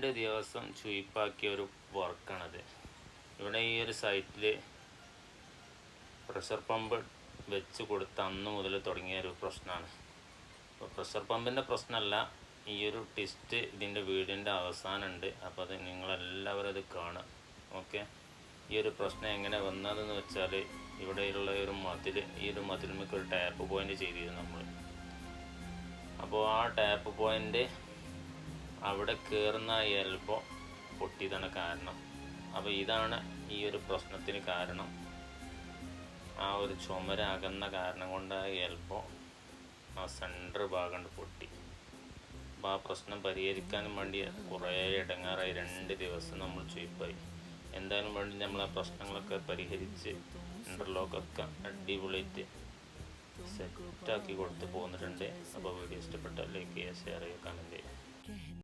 2 ദിവസം ചുയിപ്പാക്കിയ ഒരു വർക്കാണത്. ഇവിടെ ഈ ഒരു സൈറ്റിൽ പ്രഷർ പമ്പ് വെച്ച് കൊടുത്ത അന്ന് മുതൽ തുടങ്ങിയ ഒരു പ്രശ്നമാണ്. അപ്പോൾ പ്രഷർ പമ്പിൻ്റെ പ്രശ്നമല്ല, ഈ ഒരു ടിസ്റ്റ് ഇതിൻ്റെ വീടിൻ്റെ അവസാനമുണ്ട്. അപ്പോൾ അത് നിങ്ങളെല്ലാവരും അത് കാണുക. ഓക്കെ, ഈ ഒരു പ്രശ്നം എങ്ങനെ വന്നതെന്ന് വെച്ചാൽ, ഇവിടെയുള്ള ഒരു മതിൽ, ഈ ഒരു മതിലുമൊക്കെ ഒരു ടാപ്പ് പോയിൻ്റ് ചെയ്തിരുന്നു നമ്മൾ. അപ്പോൾ ആ ടാപ്പ് പോയിൻ്റ് അവിടെ കയറുന്ന എൽബോ പൊട്ടിയതാണ് കാരണം. അപ്പോൾ ഇതാണ് ഈ ഒരു പ്രശ്നത്തിന് കാരണം. ആ ഒരു ചുമരാകുന്ന കാരണം കൊണ്ട് ആ എൽബോ ആ സെൻറ്റർ ഭാഗം പൊട്ടി. അപ്പോൾ ആ പ്രശ്നം പരിഹരിക്കാനും വേണ്ടി കുറേ ഇടങ്ങാറായി. 2 ദിവസം നമ്മൾ ചുയിപ്പായി. എന്തായാലും വേണ്ടി നമ്മൾ ആ പ്രശ്നങ്ങളൊക്കെ പരിഹരിച്ച് ഇൻ്റർലോക്കൊക്കെ അടിപൊളിയായിട്ട് സെറ്റാക്കി കൊടുത്ത് പോന്നിട്ടുണ്ട്. അപ്പോൾ വീഡിയോ ഇഷ്ടപ്പെട്ടാൽ ലൈക്ക് ചെയ്യുക, ഷെയർ ചെയ്യുക, കമൻറ്റ് ചെയ്യുക.